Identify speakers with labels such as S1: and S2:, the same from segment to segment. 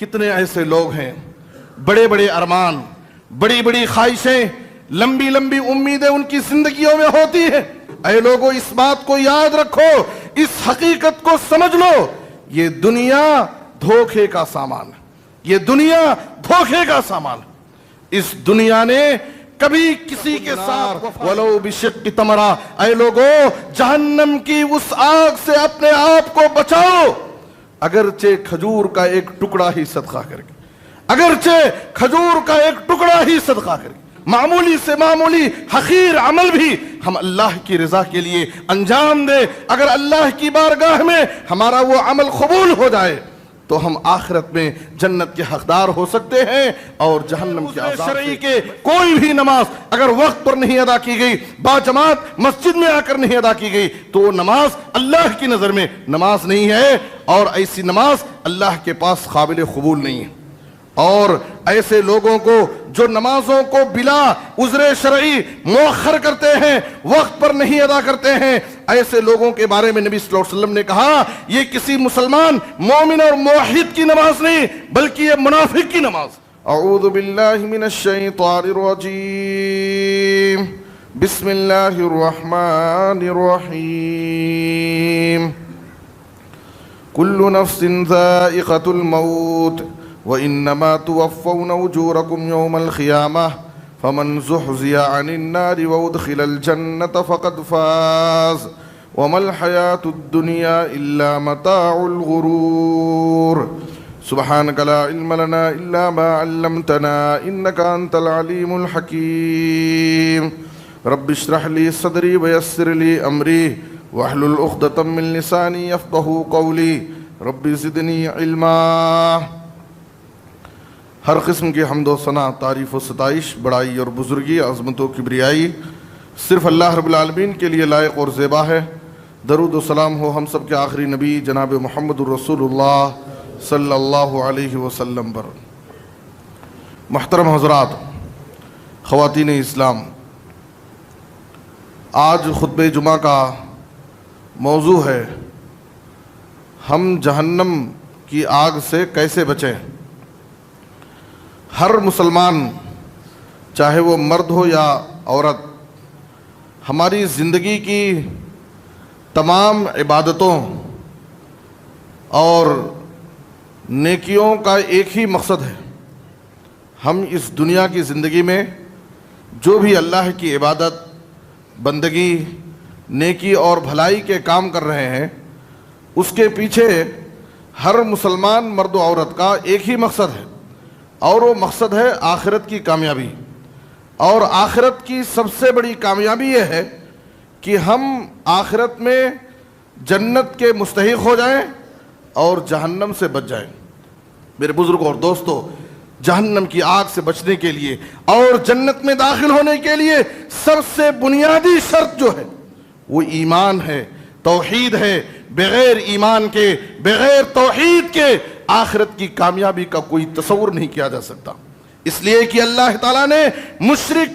S1: کتنے ایسے لوگ ہیں بڑے بڑے ارمان، بڑی بڑی خواہشیں، لمبی لمبی امیدیں ان کی زندگیوں میں ہوتی ہیں۔ اے لوگو، اس بات کو یاد رکھو، اس حقیقت کو سمجھ لو، یہ دنیا دھوکے کا سامان ہے، یہ دنیا دھوکے کا سامان ہے۔ اس دنیا نے کبھی کسی کے ساتھ ولو بشق تمرہ، اے لوگو جہنم کی اس آگ سے اپنے آپ کو بچاؤ، اگرچہ کھجور کا ایک ٹکڑا ہی صدقہ کر کے، اگرچہ کھجور کا ایک ٹکڑا ہی صدقہ کر کے، معمولی سے معمولی حقیر عمل بھی ہم اللہ کی رضا کے لیے انجام دے، اگر اللہ کی بارگاہ میں ہمارا وہ عمل قبول ہو جائے تو ہم آخرت میں جنت کے حقدار ہو سکتے ہیں اور جہنم کے عذاب شرعی کے کوئی بھی نماز اگر وقت پر نہیں ادا کی گئی، باجماعت مسجد میں آ کر نہیں ادا کی گئی تو وہ نماز اللہ کی نظر میں نماز نہیں ہے، اور ایسی نماز اللہ کے پاس قابل قبول نہیں ہے۔ اور ایسے لوگوں کو جو نمازوں کو بلا عذر شرعی مؤخر کرتے ہیں، وقت پر نہیں ادا کرتے ہیں، ایسے لوگوں کے بارے میں نبی صلی اللہ علیہ وسلم نے کہا یہ کسی مسلمان مومن اور موحد کی نماز نہیں بلکہ یہ منافق کی نماز۔ اعوذ باللہ من الشیطان الرجیم، بسم اللہ الرحمن الرحیم، کل نفس ذائقۃ الموت وَإِنَّمَا تُوَفَّوْنَ أُجُورَكُمْ يَوْمَ الْقِيَامَةِ فَمَنْ زُحْزِحَ عَنِ النَّارِ وَأُدْخِلَ الْجَنَّةَ فَقَدْ فَازَ وَمَا الْحَيَاةُ الدُّنْيَا إِلَّا مَتَاعُ الْغُرُورِ سُبْحَانَكَ لَا عِلْمَ لَنَا إِلَّا مَا عَلَّمْتَنَا إِنَّكَ أَنْتَ الْعَلِيمُ الْحَكِيمُ رَبِّ اشْرَحْ لِي صَدْرِي وَيَسِّرْ لِي أَمْرِي وَاحْلُلْ عُقْدَةً مِّن لِّسَانِي يَفْقَهُوا قَوْلِي رَبِّ زِدْنِي عِلْمًا۔ ہر قسم کی حمد و ثنا، تعریف و ستائش، بڑائی اور بزرگی، عظمت و کبریائی صرف اللہ رب العالمین کے لیے لائق اور زیبا ہے۔ درود و سلام ہو ہم سب کے آخری نبی جناب محمد الرسول اللہ صلی اللہ علیہ وسلم پر۔ محترم حضرات، خواتین اسلام، آج خطبہ جمعہ کا موضوع ہے ہم جہنم کی آگ سے کیسے بچیں۔ ہر مسلمان چاہے وہ مرد ہو یا عورت، ہماری زندگی کی تمام عبادتوں اور نیکیوں کا ایک ہی مقصد ہے، ہم اس دنیا کی زندگی میں جو بھی اللہ کی عبادت، بندگی، نیکی اور بھلائی کے کام کر رہے ہیں، اس کے پیچھے ہر مسلمان مرد و عورت کا ایک ہی مقصد ہے، اور وہ مقصد ہے آخرت کی کامیابی۔ اور آخرت کی سب سے بڑی کامیابی یہ ہے کہ ہم آخرت میں جنت کے مستحق ہو جائیں اور جہنم سے بچ جائیں۔ میرے بزرگوں اور دوستو، جہنم کی آگ سے بچنے کے لیے اور جنت میں داخل ہونے کے لیے سب سے بنیادی شرط جو ہے وہ ایمان ہے، توحید ہے۔ بغیر ایمان کے، بغیر توحید کے آخرت کی کامیابی کا کوئی تصور نہیں کیا جا سکتا، اس لیے کہ اللہ تعالیٰ نے مشرک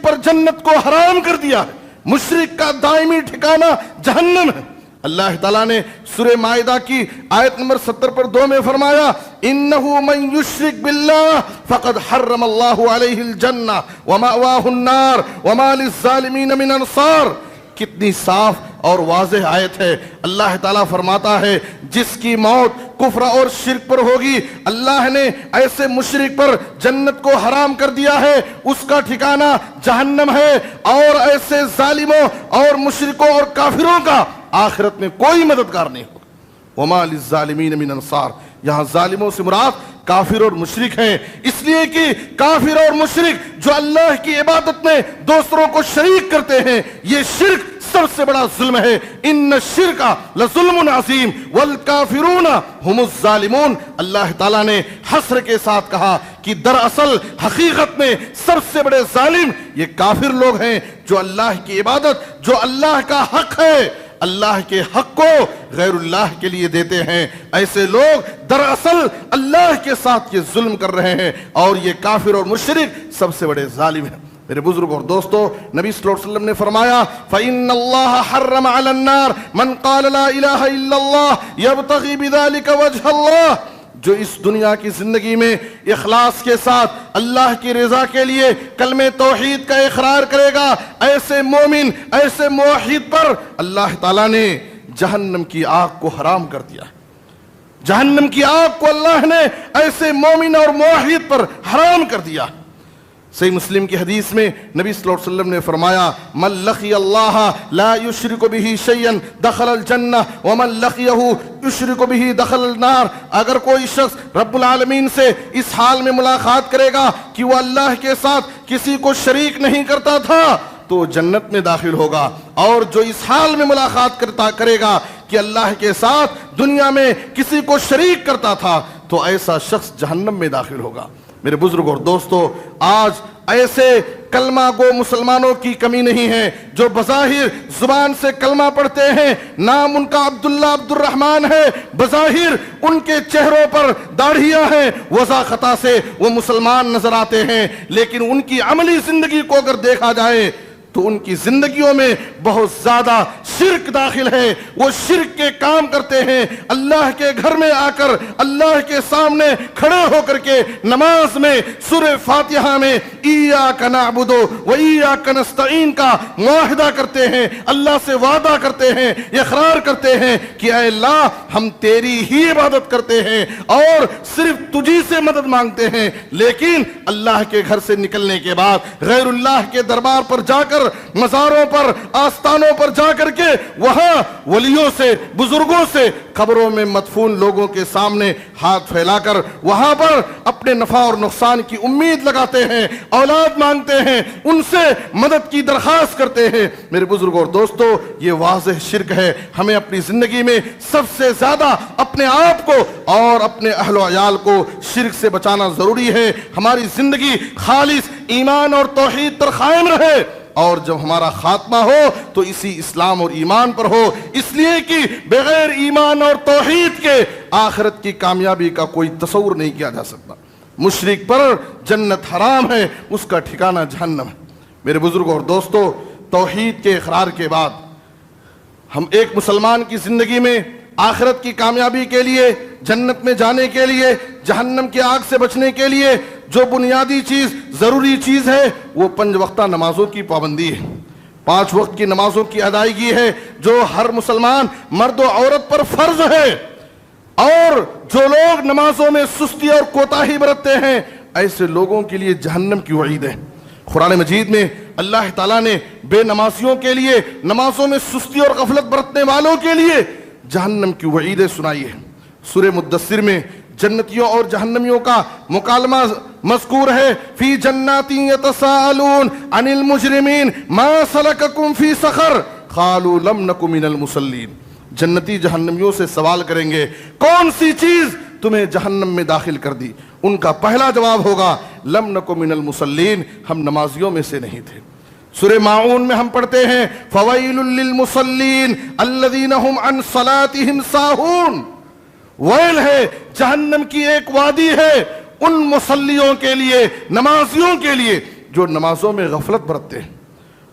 S1: پر جنت کو حرام کر دیا ہے، مشرک کا دائمی ٹھکانہ جہنم ہے۔ اللہ تعالیٰ نے سورہ مائدہ کی آیت نمبر 70 پر 2 میں فرمایا انہو من یشرک باللہ فقد حرم اللہ علیہ الجنہ ومأواہ النار وما للظالمین من انصار۔ کتنی صاف اور واضح آیت ہے۔ اللہ تعالیٰ فرماتا ہے جس کی موت کفر اور شرک پر ہوگی، اللہ نے ایسے مشرک پر جنت کو حرام کر دیا ہے، اس کا ٹھکانہ جہنم ہے، اور ایسے ظالموں اور مشرکوں اور کافروں کا آخرت میں کوئی مددگار نہیں ہوگا۔ وما للظالمین من انصار، یہاں ظالموں سے مراد کافر اور مشرک ہیں، اس لیے کہ کافر اور مشرک جو اللہ کی عبادت میں دوسروں کو شریک کرتے ہیں، یہ شرک سب سے بڑا ظلم ہے۔ ان الشرک لظلم عظیم والکافرون هم الظالمون۔ اللہ تعالیٰ نے حسر کے ساتھ کہا کہ دراصل حقیقت میں سب سے بڑے ظالم یہ کافر لوگ ہیں جو اللہ کی عبادت، جو اللہ کا حق ہے، اللہ کے حق کو غیر اللہ کے لیے دیتے ہیں۔ ایسے لوگ دراصل اللہ کے ساتھ یہ ظلم کر رہے ہیں، اور یہ کافر اور مشرک سب سے بڑے ظالم ہیں۔ میرے بزرگ اور دوستو، نبی صلی اللہ علیہ وسلم نے فرمایا فَإِنَّ اللَّهَ حَرَّمَ عَلَى النَّارِ مَنْ قَالَ لَا إِلَهَ إِلَّا اللَّهِ يَبْتَغِي بِذَلِكَ وَجْهَ اللَّهِ۔ جو اس دنیا کی زندگی میں اخلاص کے ساتھ اللہ کی رضا کے لیے کلمہ توحید کا اقرار کرے گا، ایسے مومن، ایسے موحد پر اللہ تعالیٰ نے جہنم کی آگ کو حرام کر دیا۔ جہنم کی آگ کو اللہ نے ایسے مومن اور موحد پر حرام کر دیا۔ صحیح مسلم کی حدیث میں نبی صلی اللہ علیہ وسلم نے فرمایا، من لقی اللہ لا یشرک بہ شیئا دخل الجنہ ومن لقیہ یشرک بہ دخل النار۔ اگر کوئی شخص رب العالمین سے اس حال میں ملاقات کرے گا کہ وہ اللہ کے ساتھ کسی کو شریک نہیں کرتا تھا تو جنت میں داخل ہوگا، اور جو اس حال میں ملاقات کرے گا کہ اللہ کے ساتھ دنیا میں کسی کو شریک کرتا تھا تو ایسا شخص جہنم میں داخل ہوگا۔ میرے بزرگ اور دوستو، آج ایسے کلمہ گو مسلمانوں کی کمی نہیں ہے جو بظاہر زبان سے کلمہ پڑھتے ہیں، نام ان کا عبداللہ عبد الرحمن ہے، بظاہر ان کے چہروں پر داڑھیاں ہیں، وضع خطا سے وہ مسلمان نظر آتے ہیں، لیکن ان کی عملی زندگی کو اگر دیکھا جائے تو ان کی زندگیوں میں بہت زیادہ شرک داخل ہے۔ وہ شرک کے کام کرتے ہیں، اللہ کے گھر میں آ کر اللہ کے سامنے کھڑے ہو کر کے نماز میں سورہ فاتحہ میں ایاک نعبد و ایاک نستعین کا معاہدہ کرتے ہیں، اللہ سے وعدہ کرتے ہیں، اقرار کرتے ہیں کہ اے اللہ ہم تیری ہی عبادت کرتے ہیں اور صرف تجھی سے مدد مانگتے ہیں، لیکن اللہ کے گھر سے نکلنے کے بعد غیر اللہ کے دربار پر جا کر، مزاروں پر، آستانوں پر جا کر کے وہاں ولیوں سے، بزرگوں سے، قبروں میں مدفون لوگوں کے سامنے ہاتھ پھیلا کر وہاں پر اپنے نفع اور نقصان کی امید لگاتے ہیں، اولاد مانگتے ہیں، ان سے مدد کی درخواست کرتے ہیں۔ میرے بزرگوں اور دوستو، یہ واضح شرک ہے۔ ہمیں اپنی زندگی میں سب سے زیادہ اپنے آپ کو اور اپنے اہل و عیال کو شرک سے بچانا ضروری ہے۔ ہماری زندگی خالص ایمان اور توحید پر قائم رہے، اور جب ہمارا خاتمہ ہو تو اسی اسلام اور ایمان پر ہو، اس لیے کہ بغیر ایمان اور توحید کے آخرت کی کامیابی کا کوئی تصور نہیں کیا جا سکتا۔ مشرک پر جنت حرام ہے، اس کا ٹھکانہ جہنم ہے۔ میرے بزرگوں اور دوستو، توحید کے اقرار کے بعد ہم ایک مسلمان کی زندگی میں آخرت کی کامیابی کے لیے، جنت میں جانے کے لیے، جہنم کی آگ سے بچنے کے لیے جو بنیادی چیز، ضروری چیز ہے، وہ 5 وقتہ نمازوں کی پابندی ہے۔ 5 وقت کی نمازوں کی ادائیگی ہے جو ہر مسلمان مرد و عورت پر فرض ہے، اور جو لوگ نمازوں میں سستی اور کوتاہی برتتے ہیں ایسے لوگوں کے لیے جہنم کی وعید ہے۔ قرآن مجید میں اللہ تعالیٰ نے بے نمازیوں کے لیے، نمازوں میں سستی اور غفلت برتنے والوں کے لیے جہنم کی وعیدیں سنائی ہے۔ سورہ مدثر میں جنتیوں اور جہنمیوں کا مکالمہ مذکور ہے، فی جنات یتساءلون عن المجرمین ما سلککم فی سقر قالوا لم نک من المصلین۔ جنتی جہنمیوں سے سوال کریں گے، کون سی چیز تمہیں جہنم میں داخل کر دی؟ ان کا پہلا جواب ہوگا، لم نک من المصلین، ہم نمازیوں میں سے نہیں تھے۔ سورہ ماعون میں ہم پڑھتے ہیں، فویل للمصلین الذین هم عن صلاتهم ساہون۔ ویل ہے، جہنم کی ایک وادی ہے ان مصلیوں کے لیے، نمازیوں کے لیے جو نمازوں میں غفلت برتتے ہیں۔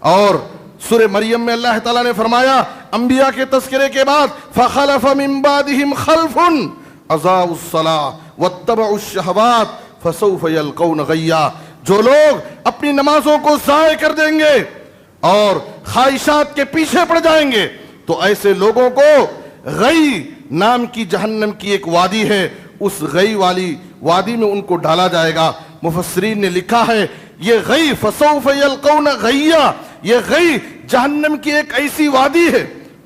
S1: اور سورہ مریم میں اللہ تعالیٰ نے فرمایا انبیاء کے تذکرے کے بعد، فخلف من بعدهم خلف اضاعوا الصلاة واتبعوا الشہوات فسوف یلقون غیا۔ جو لوگ اپنی نمازوں کو ضائع کر دیں گے اور خواہشات کے پیچھے پڑ جائیں گے تو ایسے لوگوں کو غی نام کی جہنم کی ایک وادی ہے، اس غی والی وادی میں ان کو ڈالا جائے گا۔ مفسرین نے لکھا ہے یہ غی فسوف یلقون غیا، یہ غی جہنم کی ایک ایسی وادی ہے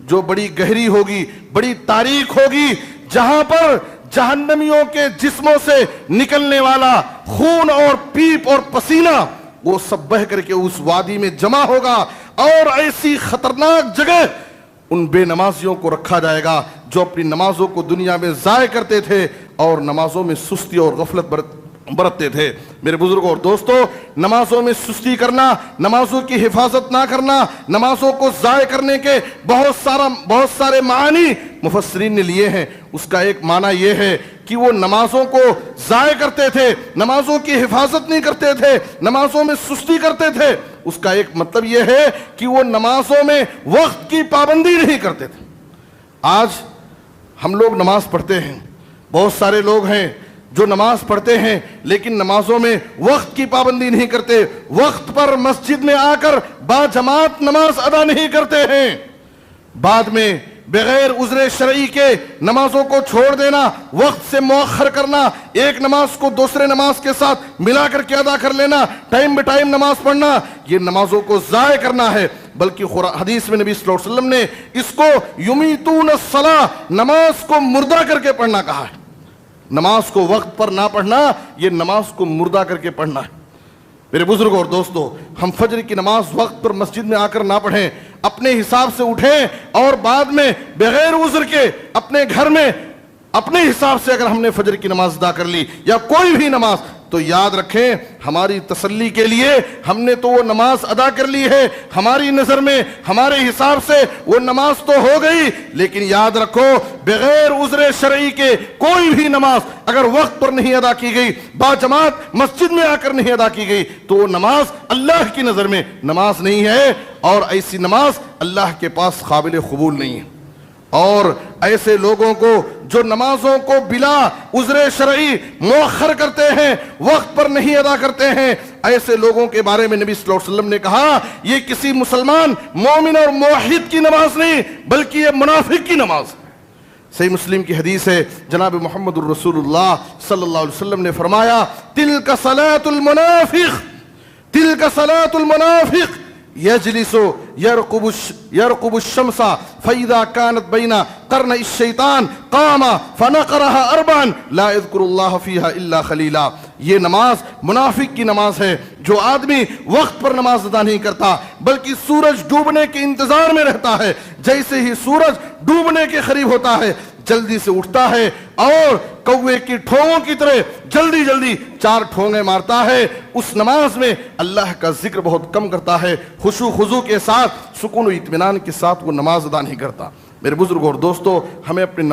S1: جو بڑی گہری ہوگی، بڑی تاریک ہوگی، جہاں پر جہنمیوں کے جسموں سے نکلنے والا خون اور پیپ اور پسینہ وہ سب بہہ کر کے اس وادی میں جمع ہوگا، اور ایسی خطرناک جگہ ان بے نمازیوں کو رکھا جائے گا جو اپنی نمازوں کو دنیا میں ضائع کرتے تھے اور نمازوں میں سستی اور غفلت برتتے تھے۔ میرے بزرگوں اور دوستو، نمازوں میں سستی کرنا، نمازوں کی حفاظت نہ کرنا، نمازوں کو ضائع کرنے کے بہت سارے معنی مفسرین نے لیے ہیں۔ اس کا ایک معنی یہ ہے کہ وہ نمازوں کو ضائع کرتے تھے، نمازوں کی حفاظت نہیں کرتے تھے، نمازوں میں سستی کرتے تھے۔ اس کا ایک مطلب یہ ہے کہ وہ نمازوں میں وقت کی پابندی نہیں کرتے تھے۔ آج ہم لوگ نماز پڑھتے ہیں، بہت سارے لوگ ہیں جو نماز پڑھتے ہیں لیکن نمازوں میں وقت کی پابندی نہیں کرتے، وقت پر مسجد میں آ کر با جماعت نماز ادا نہیں کرتے ہیں، بعد میں بغیر عذر شرعی کے نمازوں کو چھوڑ دینا، وقت سے مؤخر کرنا، ایک نماز کو دوسرے نماز کے ساتھ ملا کر کے ادا کر لینا، ٹائم بے ٹائم نماز پڑھنا، یہ نمازوں کو ضائع کرنا ہے۔ بلکہ حدیث میں نبی صلی اللہ علیہ وسلم نے اس کو یمیتون الصلاۃ، نماز کو مردہ کر کے پڑھنا کہا ہے۔ نماز کو وقت پر نہ پڑھنا، یہ نماز کو مردہ کر کے پڑھنا ہے۔ میرے بزرگوں اور دوستو، ہم فجر کی نماز وقت پر مسجد میں آ کر نہ پڑھیں، اپنے حساب سے اٹھیں اور بعد میں بغیر عذر کے اپنے گھر میں اپنے حساب سے اگر ہم نے فجر کی نماز ادا کر لی یا کوئی بھی نماز، تو یاد رکھیں ہماری تسلی کے لیے ہم نے تو وہ نماز ادا کر لی ہے، ہماری نظر میں ہمارے حساب سے وہ نماز تو ہو گئی، لیکن یاد رکھو بغیر عذر شرعی کے کوئی بھی نماز اگر وقت پر نہیں ادا کی گئی، با جماعت مسجد میں آ کر نہیں ادا کی گئی، تو وہ نماز اللہ کی نظر میں نماز نہیں ہے، اور ایسی نماز اللہ کے پاس قابل قبول نہیں ہے۔ اور ایسے لوگوں کو جو نمازوں کو بلا عذر شرعی مؤخر کرتے ہیں، وقت پر نہیں ادا کرتے ہیں، ایسے لوگوں کے بارے میں نبی صلی اللہ علیہ وسلم نے کہا یہ کسی مسلمان مومن اور موحد کی نماز نہیں بلکہ یہ منافق کی نماز ہے۔ صحیح مسلم کی حدیث ہے، جناب محمد الرسول اللہ صلی اللہ علیہ وسلم نے فرمایا تلک صلاۃ المنافق، تلک صلاۃ المنافق یجلس یرقب الشمس فاذا كانت بين قرني الشیطان قام فنقرها اربعا لا يذكر الله فيها الا خلیلا۔ یہ نماز منافق کی نماز ہے، جو آدمی وقت پر نماز ادا نہیں کرتا بلکہ سورج ڈوبنے کے انتظار میں رہتا ہے، جیسے ہی سورج ڈوبنے کے قریب ہوتا ہے جلدی سے اٹھتا ہے اور کوے کی ٹھونگوں کی طرح جلدی جلدی 4 ٹھونگے مارتا ہے، اس نماز میں اللہ کا ذکر بہت کم کرتا ہے، خشوع خضوع کے ساتھ سکون و اطمینان کے ساتھ وہ نماز ادا نہیں کرتا۔ میرے بزرگوں اور دوستو، ہمیں اپنے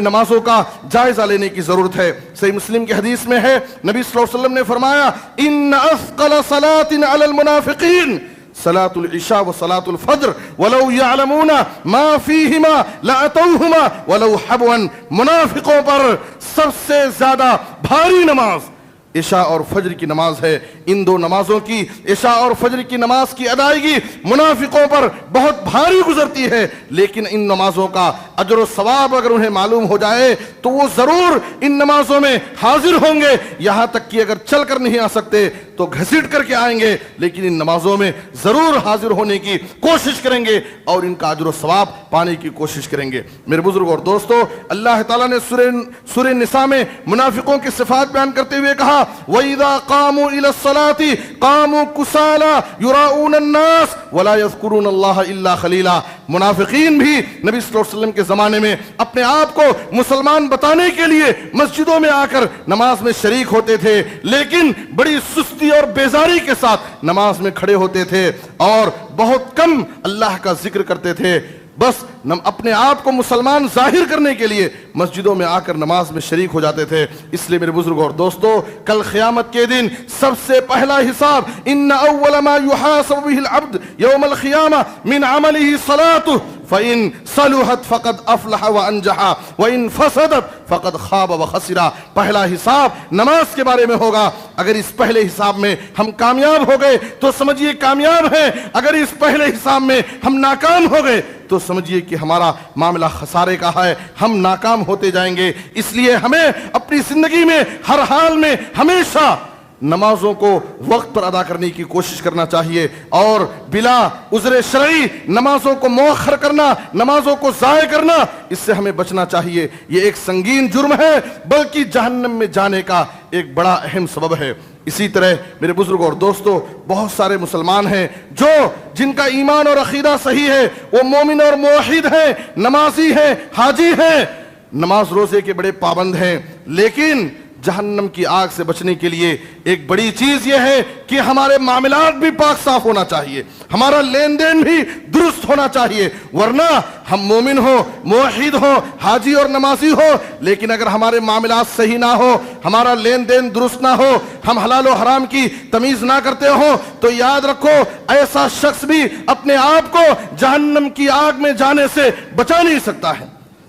S1: نمازوں کا جائزہ لینے کی ضرورت ہے۔ صحیح مسلم کی حدیث میں ہے، نبی صلی اللہ علیہ وسلم نے فرمایا ان اثقل صلاۃ علی المنافقین صلاۃ العشاء و صلاۃ الفجر ولو یعلمون ما فیہما لاتوہما ولو حبوا۔ منافقوں پر سب سے زیادہ بھاری نماز عشاء اور فجر کی نماز ہے۔ ان 2 نمازوں کی، عشاء اور فجر کی نماز کی ادائیگی منافقوں پر بہت بھاری گزرتی ہے، لیکن ان نمازوں کا اجر و ثواب اگر انہیں معلوم ہو جائے تو وہ ضرور ان نمازوں میں حاضر ہوں گے، یہاں تک کہ اگر چل کر نہیں آ سکتے تو گھسیٹ کر کے آئیں گے، لیکن ان نمازوں میں ضرور حاضر ہونے کی کوشش کریں گے اور ان کا اجر و ثواب پانے کی کوشش کریں گے۔ میرے بزرگوں اور دوستو، اللہ تعالیٰ نے سورہ نساء میں منافقوں کی صفات بیان کرتے ہوئے کہا وَإِذَا قَامُوا إِلَى الصَّلَاةِ قَامُوا كُسَالَىٰ يُرَاءُونَ النَّاسَ وَلَا يَذْكُرُونَ اللَّهَ إِلَّا خَلِيلًا۔ منافقین بھی نبی صلی اللہ علیہ وسلم کے زمانے میں اپنے آپ کو مسلمان بتانے کے لیے مسجدوں میں آ کر نماز میں شریک ہوتے تھے، لیکن بڑی سستی اور بیزاری کے ساتھ نماز میں کھڑے ہوتے تھے اور بہت کم اللہ کا ذکر کرتے تھے، بس اپنے آپ کو مسلمان ظاہر کرنے کے لیے مسجدوں میں آ کر نماز میں شریک ہو جاتے تھے۔ اس لیے میرے بزرگوں اور دوستو، کل قیامت کے دن سب سے پہلا حساب ان اول ما يحاسب به العبد يوم القيامة من عمله صلاته فإن صلحت فقد افلح وانجح وإن فسدت فقد خاب وخسر۔ پہلا حساب نماز کے بارے میں ہوگا، اگر اس پہلے حساب میں ہم کامیاب ہو گئے تو سمجھیے کامیاب ہیں، اگر اس پہلے حساب میں ہم ناکام ہو گئے تو سمجھیے کہ ہمارا معاملہ خسارے کا ہے، ہم ناکام ہوتے جائیں گے۔ اس لیے ہمیں اپنی زندگی میں ہر حال میں ہمیشہ نمازوں کو وقت پر ادا کرنے کی کوشش کرنا چاہیے اور بلا عذر شرعی نمازوں کو مؤخر کرنا، نمازوں کو ضائع کرنا، اس سے ہمیں بچنا چاہیے۔ یہ ایک سنگین جرم ہے، بلکہ جہنم میں جانے کا ایک بڑا اہم سبب ہے۔ اسی طرح میرے بزرگوں اور دوستو، بہت سارے مسلمان ہیں جن کا ایمان اور عقیدہ صحیح ہے، وہ مومن اور موحد ہیں، نمازی ہیں، حاجی ہیں، نماز روزے کے بڑے پابند ہیں، لیکن جہنم کی آگ سے بچنے کے لیے ایک بڑی چیز یہ ہے کہ ہمارے معاملات بھی پاک صاف ہونا چاہیے، ہمارا لین دین بھی درست ہونا چاہیے، ورنہ ہم مومن ہو، موحد ہو، حاجی اور نمازی ہو، لیکن اگر ہمارے معاملات صحیح نہ ہو، ہمارا لین دین درست نہ ہو، ہم حلال و حرام کی تمیز نہ کرتے ہو، تو یاد رکھو ایسا شخص بھی اپنے آپ کو جہنم کی آگ میں جانے سے بچا نہیں سکتا ہے۔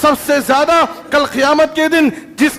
S1: سب سے زیادہ کل قیامت کے دن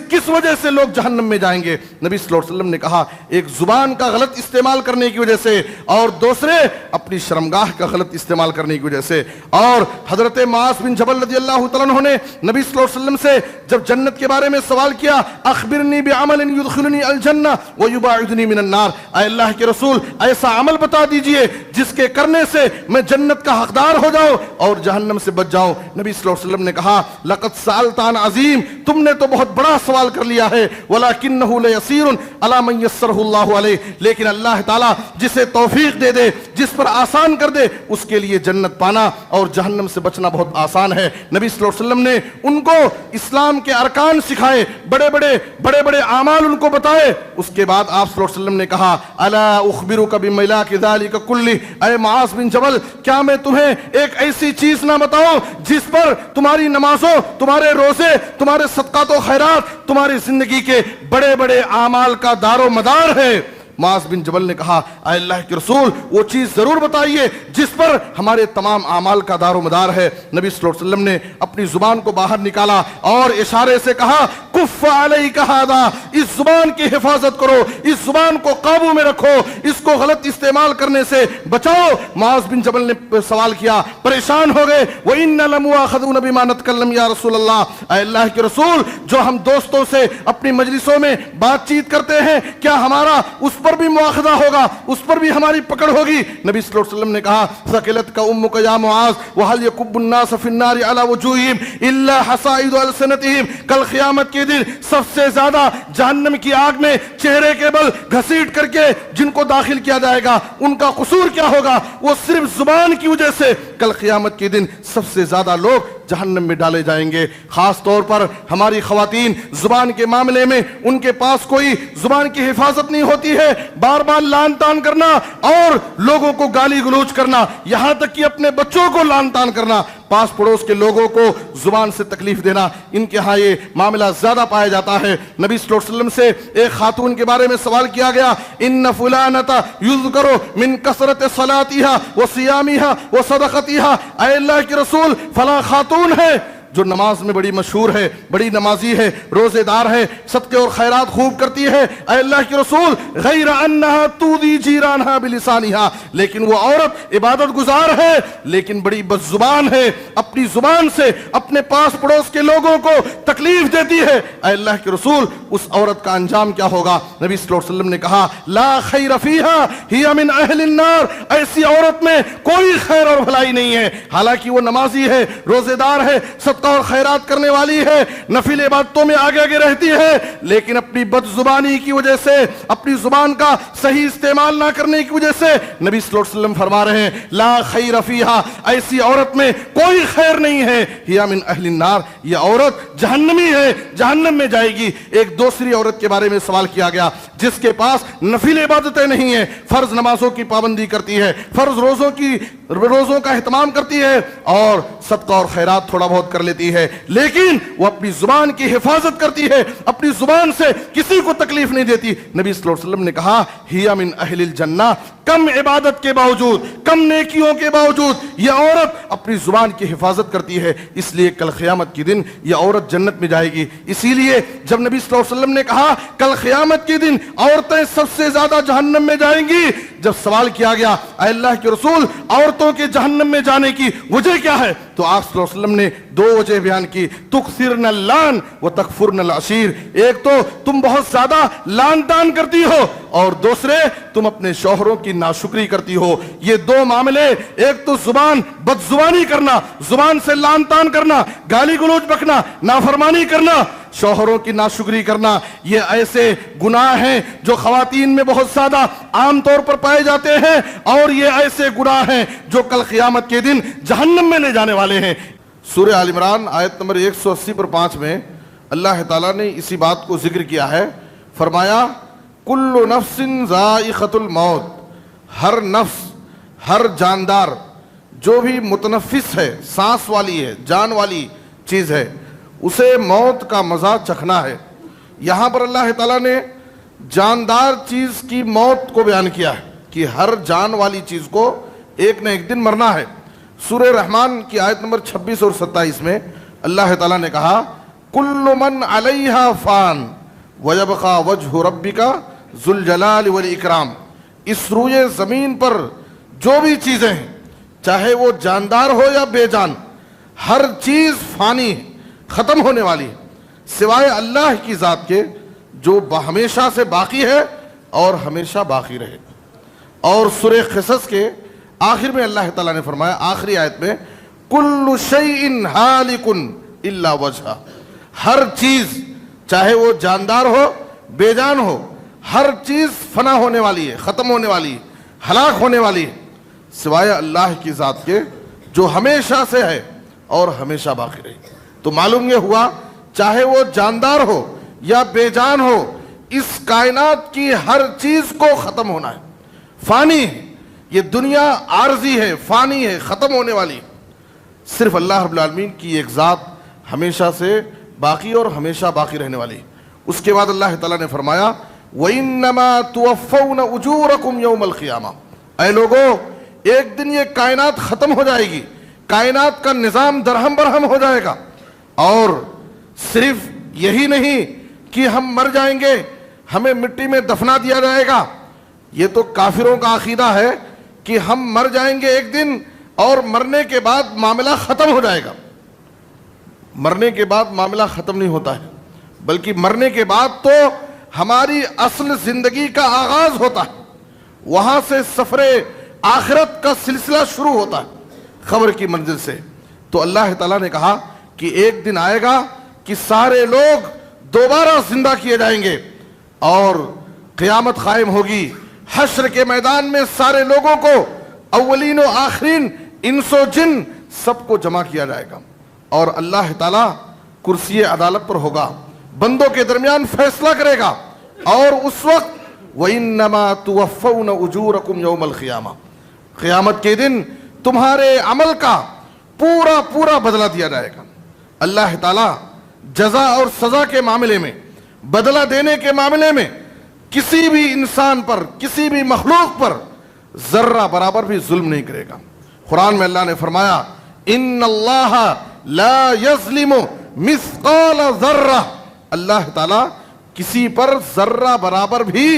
S1: کس وجہ سے لوگ جہنم میں جائیں گے؟ نبی صلی اللہ علیہ وسلم نے کہا ایک زبان کا غلط استعمال کرنے کی وجہ سے، اور دوسرے اپنی شرمگاہ کا غلط استعمال کرنے کی وجہ سے۔ اور حضرت معاذ بن جبل رضی اللہ تعالیٰ عنہ نے نبی صلی اللہ علیہ وسلم سے جب جنت کے بارے میں سوال کیا، اخبرنی بعمل یدخلنی الجنہ ویباعدنی من النار، اے اللہ کے رسول ایسا عمل بتا دیجئے جس کے کرنے سے میں جنت کا حقدار ہو جاؤں اور جہنم سے بچ جاؤں۔ نبی صلی اللہ علیہ وسلم نے کہا لقد سألت عن عظیم، تم نے تو بہت بڑا سوال کر لیا ہے، ولکنہ لیسیر علی من یسرہ اللہ علیہ، لیکن اللہ تعالیٰ جسے توفیق دے دے، جس پر آسان کر دے، اس کے لیے جنت پانا اور جہنم سے بچنا بہت آسان ہے۔ نبی صلی اللہ علیہ وسلم نے ان کو اسلام کے ارکان سکھائے، بڑے بڑے اعمال ان کو بتائے۔ اس کے بعد آپ صلی اللہ علیہ وسلم نے کہا الا اخبرک بملاک ذلک کلہ، اے معاذ بن جبل کیا میں تمہیں ایک ایسی چیز نہ بتاؤں جس پر تمہاری نمازوں، تمہارے روزے، تمہارے صدقات و خیرات، تمہاری زندگی کے بڑے بڑے اعمال کا دار و مدار ہے؟ معاذ بن جبل نے کہا اے اللہ کے رسول وہ چیز ضرور بتائیے جس پر ہمارے تمام اعمال کا دار و مدار ہے۔ نبی صلی اللہ علیہ وسلم نے اپنی زبان کو باہر نکالا اور اشارے سے کہا کف علیک ھذا، اس زبان کی حفاظت کرو، اس زبان کو قابو میں رکھو، اس کو غلط استعمال کرنے سے بچاؤ۔ معاذ بن جبل نے سوال کیا، پریشان ہو گئے، وَإِنَّ لَمُؤَاخَذُونَ بِمَا نَتَكَلَّمُ یا رسول اللہ، اے اللہ کے رسول جو ہم دوستوں سے اپنی مجلسوں میں بات چیت کرتے ہیں کیا ہمارا اس پر بھی مواخذہ ہوگا، اس پر بھی ہماری پکڑ ہوگی؟ نبی صلی اللہ علیہ وسلم نے کہا ثقلتک امک یا معاذ وهل يكب الناس في النار على وجوههم الا حصائد السنتهم، کل قیامت کے دن سب سے زیادہ جہنم کی آگ میں چہرے کے بل گھسیٹ کر کے جن کو داخل کیا جائے گا ان کا قصور کیا ہوگا؟ وہ صرف زبان کی وجہ سے کل قیامت کے دن سب سے زیادہ لوگ جہنم میں ڈالے جائیں گے۔ خاص طور پر ہماری خواتین زبان کے معاملے میں ان کے پاس کوئی زبان کی حفاظت نہیں ہوتی ہے، بار بار لان تان کرنا اور لوگوں کو گالی گلوچ کرنا، یہاں تک کہ اپنے بچوں کو لان تان کرنا، پاس پڑوس کے لوگوں کو زبان سے تکلیف دینا، ان کے ہاں یہ معاملہ زیادہ پایا جاتا ہے۔ نبی صلی اللہ علیہ وسلم سے ایک خاتون کے بارے میں سوال کیا گیا، ان فلانۃ یذکر من کثرت صلاتها وصیامها وصدقتها، اے اللہ کے رسول فلاں خاتون ہے جو نماز میں بڑی مشہور ہے، بڑی نمازی ہے، روزے دار ہے، صدقے اور خیرات خوب کرتی ہے، اے اللہ کے رسول غیر انہا تودی جیرانہا بلسانہا، لیکن وہ عورت عبادت گزار ہے لیکن بڑی بد زبان ہے، اپنی زبان سے اپنے پاس پڑوس کے لوگوں کو تکلیف دیتی ہے، اے اللہ کے رسول اس عورت کا انجام کیا ہوگا؟ نبی صلی اللہ علیہ وسلم نے کہا لا خیر فیہا ہی من اہل النار، ایسی عورت میں کوئی خیر اور بھلائی نہیں ہے، حالانکہ وہ نمازی ہے، روزے دار ہے، صدقہ اور خیرات کرنے والی ہے، نفل عبادتوں میں آگے آگے رہتی ہے، لیکن اپنی بد زبانی کی وجہ سے، اپنی زبان کا صحیح استعمال نہ کرنے کی وجہ سے نبی صلی اللہ علیہ وسلم فرما رہے ہیں لا خیر فیہا، ایسی عورت میں کوئی خیر نہیں ہے، ہی من اہل النار، یہ عورت جہنمی ہے، جہنم میں جائے گی۔ ایک دوسری عورت کے بارے میں سوال کیا گیا جس کے پاس نفل عبادتیں نہیں ہیں، فرض نمازوں کی پابندی کرتی ہے، فرض روزوں کا اہتمام کرتی ہے اور صدقہ اور خیرات تھوڑا بہت کر لیتی ہے، لیکن وہ اپنی زبان کی حفاظت کرتی ہے، اپنی زبان سے کسی کو تکلیف نہیں دیتی۔ نبی صلی اللہ علیہ وسلم نے کہا ہی من اہل الجنہ، کم عبادت کے باوجود، کم نیکیوں کے باوجود یہ عورت اپنی زبان کی حفاظت کرتی ہے، اس لیے کل قیامت کے دن یہ عورت جنت میں جائے گی۔ اسی لیے جب نبی صلی اللہ علیہ وسلم نے کہا کل قیامت کے دن عورتیں سب سے زیادہ جہنم میں جائیں گی، جب سوال کیا گیا اے اللہ کے رسول عورتوں کے جہنم میں جانے کی وجہ کیا ہے، تو آپ صلی اللہ علیہ وسلم نے دو وجہ بیان کی، تکثرن اللعن و تکفرن العشیر، ایک تو تم بہت زیادہ لان تان کرتی ہو اور دوسرے تم اپنے شوہروں کی ناشکری کرتی ہو۔ یہ دو معاملے، ایک تو زبان بد زبانی کرنا، زبان سے لان تان کرنا، گالی گلوچ بکنا، نافرمانی کرنا، شوہروں کی ناشکری کرنا، یہ ایسے گناہ ہیں جو خواتین میں بہت زیادہ عام طور پر پائے جاتے ہیں اور یہ ایسے گناہ ہیں جو کل قیامت کے دن جہنم میں لے جانے والے ہیں۔ سورہ آل عمران آیت نمبر 180 پر 5 میں اللہ تعالیٰ نے اسی بات کو ذکر کیا ہے، فرمایا کل نفس ذائقۃ الموت، ہر نفس، ہر جاندار جو بھی متنفس ہے، سانس والی ہے، جان والی چیز ہے، اسے موت کا مزہ چکھنا ہے۔ یہاں پر اللہ تعالیٰ نے جاندار چیز کی موت کو بیان کیا ہے کہ ہر جان والی چیز کو ایک نہ ایک دن مرنا ہے۔ سورہ رحمان کی آیت نمبر 26 اور 27 میں اللہ تعالیٰ نے کہا کل من علیہا فان ویبقى وجہ ربک ذو الجلال والاکرام، اس روئے زمین پر جو بھی چیزیں ہیں چاہے وہ جاندار ہو یا بے جان، ہر چیز فانی ہے، ختم ہونے والی ہے، سوائے اللہ کی ذات کے جو ہمیشہ سے باقی ہے اور ہمیشہ باقی رہے گا۔ اور سورہ قصص کے آخر میں اللہ تعالیٰ نے فرمایا آخری آیت میں کل شیء ہالک الا وجہہ، ہر چیز چاہے وہ جاندار ہو بے جان ہو، ہر چیز فنا ہونے والی ہے، ختم ہونے والی ہے، ہلاک ہونے والی ہے، سوائے اللہ کی ذات کے جو ہمیشہ سے ہے اور ہمیشہ باقی رہے گی۔ تو معلوم یہ ہوا چاہے وہ جاندار ہو یا بے جان ہو، اس کائنات کی ہر چیز کو ختم ہونا ہے، فانی ہے، یہ دنیا عارضی ہے، فانی ہے، ختم ہونے والی ہے، صرف اللہ رب العالمین کی ایک ذات ہمیشہ سے باقی اور ہمیشہ باقی رہنے والی ہے۔ اس کے بعد اللہ تعالیٰ نے فرمایا وَإِنَّمَا تُوَفَّوْنَ أُجُورَكُمْ يَوْمَ الْقِيَامَةِ، اے لوگو ایک دن یہ کائنات ختم ہو جائے گی، کائنات کا نظام درہم برہم ہو جائے گا، اور صرف یہی نہیں کہ ہم مر جائیں گے ہمیں مٹی میں دفنا دیا جائے گا، یہ تو کافروں کا عقیدہ ہے کہ ہم مر جائیں گے ایک دن اور مرنے کے بعد معاملہ ختم ہو جائے گا۔ مرنے کے بعد معاملہ ختم نہیں ہوتا ہے، بلکہ مرنے کے بعد تو ہماری اصل زندگی کا آغاز ہوتا ہے، وہاں سے سفر آخرت کا سلسلہ شروع ہوتا ہے قبر کی منزل سے۔ تو اللہ تعالیٰ نے کہا کہ ایک دن آئے گا کہ سارے لوگ دوبارہ زندہ کیے جائیں گے اور قیامت قائم ہوگی، حشر کے میدان میں سارے لوگوں کو، اولین و آخرین، انس و جن، سب کو جمع کیا جائے گا، اور اللہ تعالیٰ کرسی عدالت پر ہوگا، بندوں کے درمیان فیصلہ کرے گا، اور اس وقت وَإِنَّمَا تُوَفَّوْنَ أُجُورَكُمْ يَوْمَ الْقِيَامَةِ، قیامت کے دن تمہارے عمل کا پورا پورا بدلہ دیا جائے گا۔ اللہ تعالیٰ جزا اور سزا کے معاملے میں، بدلہ دینے کے معاملے میں کسی بھی انسان پر، کسی بھی مخلوق پر ذرہ برابر بھی ظلم نہیں کرے گا۔ قرآن میں اللہ نے فرمایا ان اللہ لا یظلم مثقال ذرہ، اللہ تعالیٰ کسی پر ذرہ برابر بھی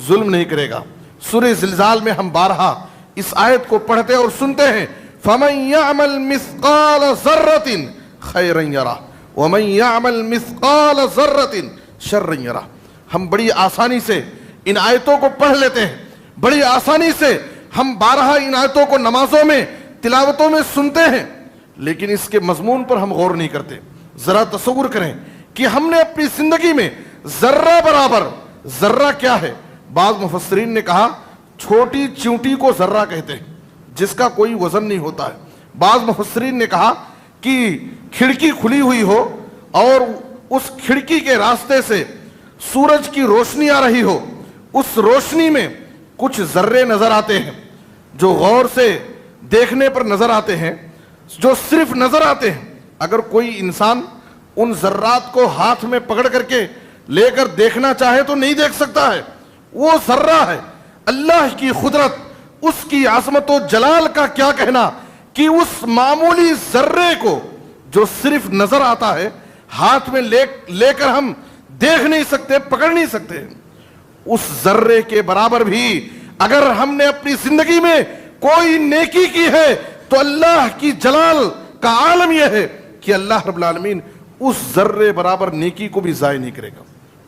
S1: ظلم نہیں کرے گا۔ سورہ زلزال میں ہم بارہا اس آیت کو پڑھتے اور سنتے ہیں فَمَن يَعْمَلْ مِثْقَالَ ذَرَّةٍ خَيْرًا يَرَهُ وَمَن يَعْمَلْ مِثْقَالَ ذَرَّةٍ شَرًّا يَرَهُ۔ ہم بڑی آسانی سے ان آیتوں کو پڑھ لیتے ہیں، بڑی آسانی سے ہم بارہا ان آیتوں کو نمازوں میں، تلاوتوں میں سنتے ہیں، لیکن اس کے مضمون پر ہم غور نہیں کرتے۔ ذرا تصور کریں کہ ہم نے اپنی زندگی میں ذرہ برابر، ذرہ کیا ہے؟ بعض مفسرین نے کہا چھوٹی چیونٹی کو ذرہ کہتے ہیں جس کا کوئی وزن نہیں ہوتا ہے۔ بعض مفسرین نے کہا کہ کھڑکی کھلی ہوئی ہو اور اس کھڑکی کے راستے سے سورج کی روشنی آ رہی ہو، اس روشنی میں کچھ ذرے نظر آتے ہیں جو غور سے دیکھنے پر نظر آتے ہیں، جو صرف نظر آتے ہیں۔ اگر کوئی انسان ان ذرات کو ہاتھ میں پکڑ کر کے لے کر دیکھنا چاہے تو نہیں دیکھ سکتا ہے، وہ ذرہ ہے۔ اللہ کی قدرت، اس کی عظمت و جلال کا کیا کہنا کہ اس معمولی ذرے کو جو صرف نظر آتا ہے، ہاتھ میں لے کر ہم دیکھ نہیں سکتے، پکڑ نہیں سکتے، اس ذرے کے برابر بھی اگر ہم نے اپنی زندگی میں کوئی نیکی کی ہے تو اللہ کی جلال کا عالم یہ ہے کہ اللہ رب العالمین اس ذرے برابر نیکی کو بھی ضائع نہیں کرے گا،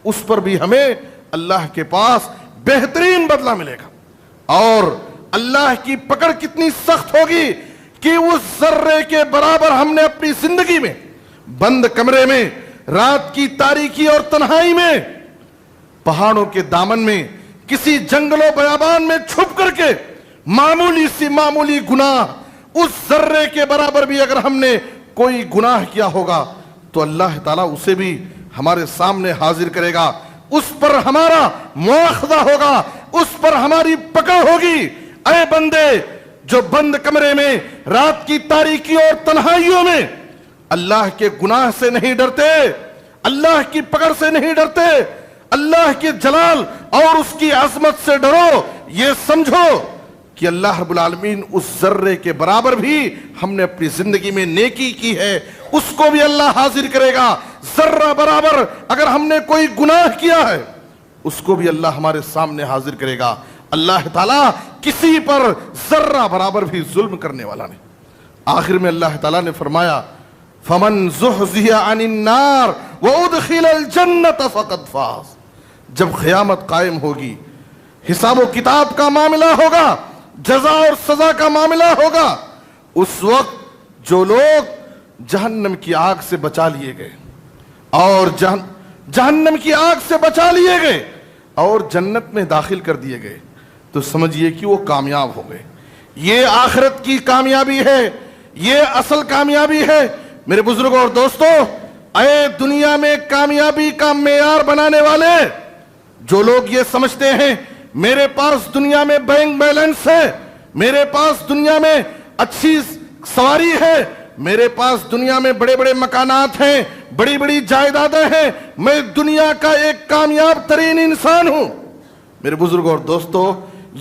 S1: اس پر بھی ہمیں اللہ کے پاس بہترین بدلہ ملے گا۔ اور اللہ کی پکڑ کتنی سخت ہوگی کہ اس ذرے کے برابر ہم نے اپنی زندگی میں بند کمرے میں، رات کی تاریکی اور تنہائی میں، پہاڑوں کے دامن میں، کسی جنگل و بیابان میں چھپ کر کے معمولی سی معمولی گناہ، اس ذرے کے برابر بھی اگر ہم نے کوئی گناہ کیا ہوگا تو اللہ تعالیٰ اسے بھی ہمارے سامنے حاضر کرے گا، اس پر ہمارا مواخذہ ہوگا، اس پر ہماری پکڑ ہوگی۔ اے بندے جو بند کمرے میں، رات کی تاریکی اور تنہائیوں میں اللہ کے گناہ سے نہیں ڈرتے، اللہ کی پکڑ سے نہیں ڈرتے، اللہ کے جلال اور اس کی عظمت سے ڈرو، یہ سمجھو کہ اللہ رب العالمین اس ذرے کے برابر بھی ہم نے اپنی زندگی میں نیکی کی ہے اس کو بھی اللہ حاضر کرے گا. ذرہ برابر اگر ہم نے کوئی گناہ کیا ہے اس کو بھی اللہ ہمارے سامنے حاضر کرے گا. اللہ تعالیٰ کسی پر ذرہ برابر بھی ظلم کرنے والا نہیں. آخر میں اللہ تعالیٰ نے فرمایا فَمَنْ زُحْزِحَ عَنِ النَّارِ وَأُدْخِلَ الْجَنَّةَ فَقَدْ فَازَ. جب قیامت قائم ہوگی, حساب و کتاب کا معاملہ ہوگا, جزا اور سزا کا معاملہ ہوگا, اس وقت جو لوگ جہنم کی آگ سے بچا لیے گئے اور جہنم کی آگ سے بچا لیے گئے اور جنت میں داخل کر دیے گئے تو سمجھیے کہ وہ کامیاب ہو گئے. یہ آخرت کی کامیابی ہے, یہ اصل کامیابی ہے. میرے بزرگوں اور دوستو, اے دنیا میں کامیابی کا معیار بنانے والے, جو لوگ یہ سمجھتے ہیں میرے پاس دنیا میں بینک بیلنس ہے, میرے پاس دنیا میں اچھی سواری ہے, میرے پاس دنیا میں بڑے بڑے مکانات ہیں, بڑی بڑی جائیدادیں ہیں, میں دنیا کا ایک کامیاب ترین انسان ہوں. میرے بزرگوں اور دوستو,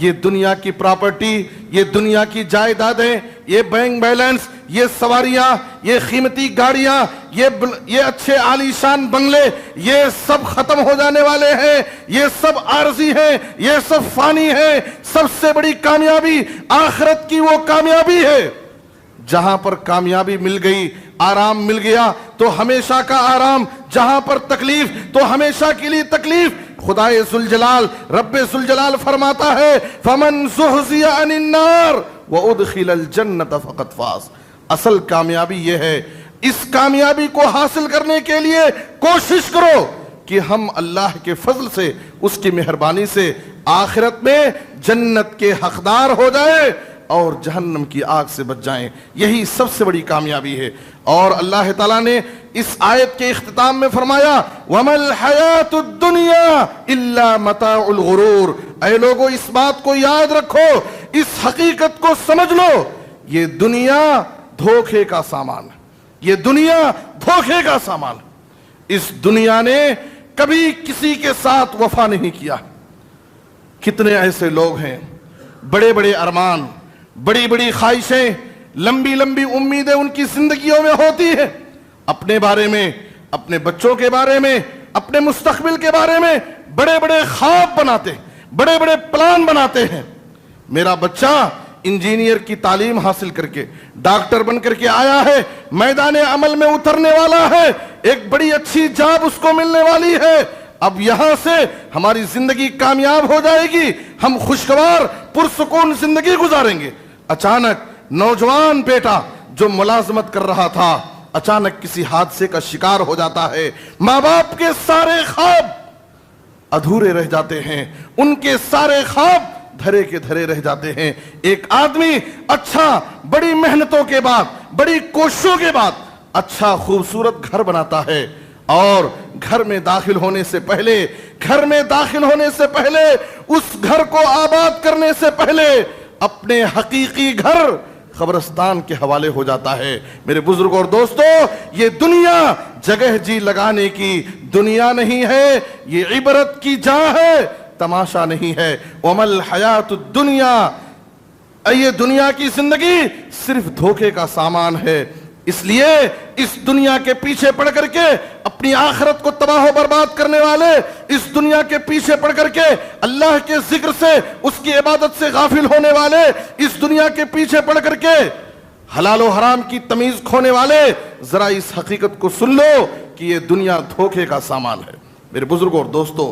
S1: یہ دنیا کی پراپرٹی, یہ دنیا کی جائیدادیں, یہ بینک بیلنس, یہ سواریاں, یہ قیمتی گاڑیاں, یہ اچھے عالیشان بنگلے, یہ سب ختم ہو جانے والے ہیں, یہ سب عارضی ہیں, یہ سب فانی ہیں. سب سے بڑی کامیابی آخرت کی وہ کامیابی ہے جہاں پر کامیابی مل گئی, آرام مل گیا تو ہمیشہ کا آرام, جہاں پر تکلیف تو ہمیشہ کے لیے تکلیف. خدائے ذوالجلال رب ذوالجلال فرماتا ہے فَمَنْ زُحْزِحَ عَنِ النَّارِ وَأُدْخِلَ الْجَنَّةَ فَقَدْ فَازَ. اصل کامیابی یہ ہے. اس کامیابی کو حاصل کرنے کے لیے کوشش کرو کہ ہم اللہ کے فضل سے, اس کی مہربانی سے آخرت میں جنت کے حقدار ہو جائے اور جہنم کی آگ سے بچ جائیں. یہی سب سے بڑی کامیابی ہے. اور اللہ تعالیٰ نے اس آیت کے اختتام میں فرمایا وَمَا الْحَيَاةُ الدُّنْيَا إِلَّا مَتَاعُ الْغُرُورِ. اے لوگو, اس بات کو یاد رکھو, اس حقیقت کو سمجھ لو, یہ دنیا دھوکے کا سامان ہے, یہ دنیا دھوکے کا سامان ہے. اس دنیا نے کبھی کسی کے ساتھ وفا نہیں کیا. کتنے ایسے لوگ ہیں, بڑے بڑے ارمان, بڑی بڑی خواہشیں, لمبی لمبی امیدیں ان کی زندگیوں میں ہوتی ہیں, اپنے بارے میں, اپنے بچوں کے بارے میں, اپنے مستقبل کے بارے میں بڑے بڑے خواب بناتے ہیں, بڑے بڑے پلان بناتے ہیں. میرا بچہ انجینئر کی تعلیم حاصل کر کے ڈاکٹر بن کر کے آیا ہے, میدان عمل میں اترنے والا ہے, ایک بڑی اچھی جاب اس کو ملنے والی ہے. اب یہاں سے ہماری زندگی کامیاب ہو جائے گی, ہم خوشگوار پرسکون زندگی گزاریں گے. اچانک نوجوان بیٹا جو ملازمت کر رہا تھا اچانک کسی حادثے کا شکار ہو جاتا ہے. ماں باپ کے سارے خواب ادھورے رہ جاتے ہیں, ان کے سارے خواب دھرے کے دھرے رہ جاتے ہیں. ایک آدمی اچھا, بڑی محنتوں کے بعد, بڑی کوششوں کے بعد اچھا خوبصورت گھر بناتا ہے اور گھر میں داخل ہونے سے پہلے, اس گھر کو آباد کرنے سے پہلے اپنے حقیقی گھر قبرستان کے حوالے ہو جاتا ہے. میرے بزرگوں اور دوستو, یہ دنیا جگہ جی لگانے کی دنیا نہیں ہے, یہ عبرت کی جا ہے, تماشا نہیں ہے. وَمَا الْحَيَاةُ الدُّنْيَا, یہ دنیا کی زندگی صرف دھوکے کا سامان ہے. اس لیے اس دنیا کے پیچھے پڑ کر کے اپنی آخرت کو تباہ و برباد کرنے والے, اس دنیا کے پیچھے پڑ کر کے اللہ کے ذکر سے, اس کی عبادت سے غافل ہونے والے, اس دنیا کے پیچھے پڑ کر کے حلال و حرام کی تمیز کھونے والے, ذرا اس حقیقت کو سن لو کہ یہ دنیا دھوکے کا سامان ہے. میرے بزرگوں اور دوستو,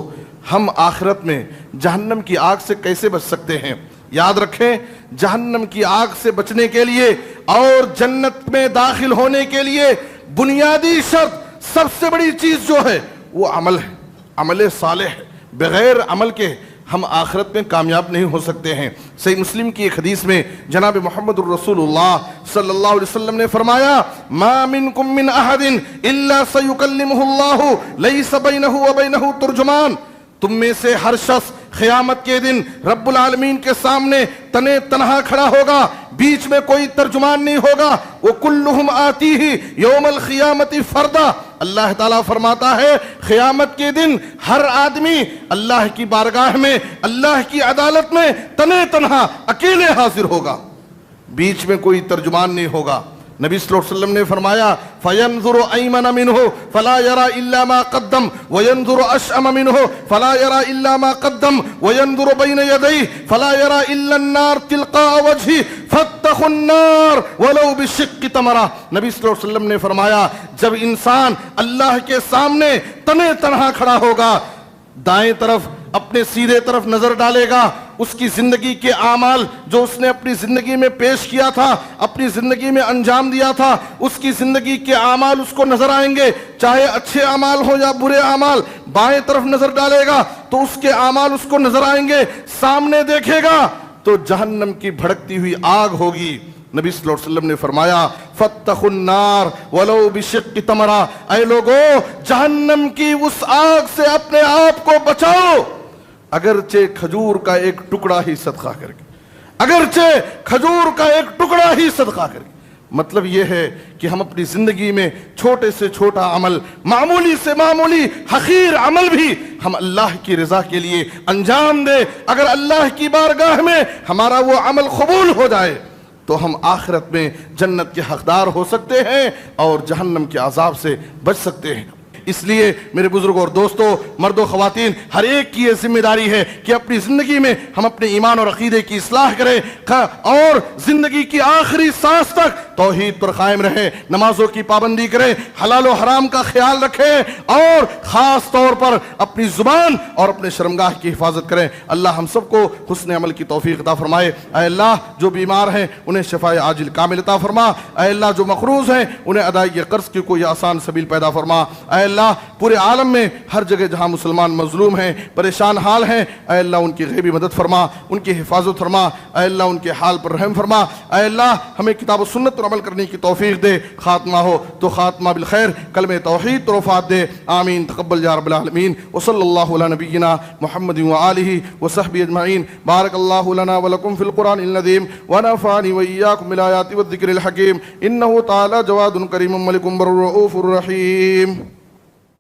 S1: ہم آخرت میں جہنم کی آگ سے کیسے بچ سکتے ہیں؟ یاد رکھیں, جہنم کی آگ سے بچنے کے لیے اور جنت میں داخل ہونے کے لیے بنیادی شرط, سب سے بڑی چیز جو ہے وہ عمل ہے, عمل صالح ہے. بغیر عمل کے ہم آخرت میں کامیاب نہیں ہو سکتے ہیں. صحیح مسلم کی ایک حدیث میں جناب محمد الرسول اللہ صلی اللہ علیہ وسلم نے فرمایا ما منکم من احد الا سیکلمہ اللہ لیس بینہ و بینہ ترجمان. تم میں سے ہر شخص قیامت کے دن رب العالمین کے سامنے تنے تنہا کھڑا ہوگا، بیچ میں کوئی ترجمان نہیں ہوگا. وَكُلُّهُمْ آتِيهِ يَوْمَ الْقِيَامَةِ فَرْدًا. اللہ تعالیٰ فرماتا ہے قیامت کے دن ہر آدمی اللہ کی بارگاہ میں، اللہ کی عدالت میں تنے تنہا اکیلے حاضر ہوگا، بیچ میں کوئی ترجمان نہیں ہوگا. نبی صلی اللہ علیہ وسلم نے فرمایا فَيَنْظُرُ أَيْمَنَ مِنْهُ فَلَا يَرَى إِلَّا مَا قَدَّمَ وَيَنْظُرُ أَشْأَمَ مِنْهُ فَلَا يَرَى إِلَّا مَا قَدَّمَ وَيَنْظُرُ بَيْنَ يَدَيْهِ فَلَا يَرَى إِلَّا النَّارَ تِلْقَاءَ وَجْهِهِ فَاتَّقُوا النَّارَ وَلَوْ بِشِقِّ تَمْرَةٍ. نبی صلی اللہ علیہ وسلم نے فرمایا جب انسان اللہ کے سامنے تنے تنہا کھڑا ہوگا، دائیں طرف اپنے سیدھے طرف نظر ڈالے گا، اس کی زندگی کے اعمال جو اس نے اپنی زندگی میں پیش کیا تھا، اپنی زندگی میں انجام دیا تھا، اس کی زندگی کے اعمال اس کو نظر آئیں گے، چاہے اچھے اعمال ہو یا برے اعمال. بائیں طرف نظر ڈالے گا تو اس کے اعمال اس کو نظر آئیں گے، سامنے دیکھے گا تو جہنم کی بھڑکتی ہوئی آگ ہوگی. نبی صلی اللہ علیہ وسلم نے فرمایا فَاتَّقُوا النَّارَ وَلَوْ بِشِقِّ تَمْرَةٍ. اے لوگو، جہنم کی اس آگ سے اپنے آپ کو بچاؤ، اگرچہ کھجور کا ایک ٹکڑا ہی صدقہ کر کے، اگرچہ کھجور کا ایک ٹکڑا ہی صدقہ کر کے. مطلب یہ ہے کہ ہم اپنی زندگی میں چھوٹے سے چھوٹا عمل، معمولی سے معمولی حقیر عمل بھی ہم اللہ کی رضا کے لیے انجام دے. اگر اللہ کی بارگاہ میں ہمارا وہ عمل قبول ہو جائے تو ہم آخرت میں جنت کے حقدار ہو سکتے ہیں اور جہنم کے عذاب سے بچ سکتے ہیں. اس لیے میرے بزرگوں اور دوستوں، مرد و خواتین، ہر ایک کی یہ ذمہ داری ہے کہ اپنی زندگی میں ہم اپنے ایمان اور عقیدے کی اصلاح کریں اور زندگی کی آخری سانس تک توحید پر قائم رہیں، نمازوں کی پابندی کریں، حلال و حرام کا خیال رکھیں اور خاص طور پر اپنی زبان اور اپنے شرمگاہ کی حفاظت کریں. اللہ ہم سب کو حسن عمل کی توفیق عطا فرمائے. اے اللہ، جو بیمار ہیں انہیں شفائے عاجل کامل عطا فرما. اے اللہ، جو مقروض ہیں انہیں ادائیگی قرض کی کوئی آسان سبیل پیدا فرما. اے اللہ، پورے عالم میں ہر جگہ جہاں مسلمان مظلوم ہیں، پریشان حال ہیں، اے اللہ ان کی غیبی مدد فرما، ان کی حفاظت فرما. اے اللہ ان کے حال پر رحم فرما. اے اللہ ہمیں کتاب و سنت پر عمل کرنے کی توفیق دے. خاتمہ ہو تو خاتمہ بالخیر، کلمہ توحید پر وفات دے. آمین. تقبل یا رب العالمین. وصلی اللہ علی نبینا محمد وآلہ وصحبہ اجمعین. بارک اللہ لنا ولکم فی القرآن العظیم ونفعنی وإیاکم بالآیات والذکر الحکیم. انہ تعالی جواد کریم ملک بر رؤوف رحیم.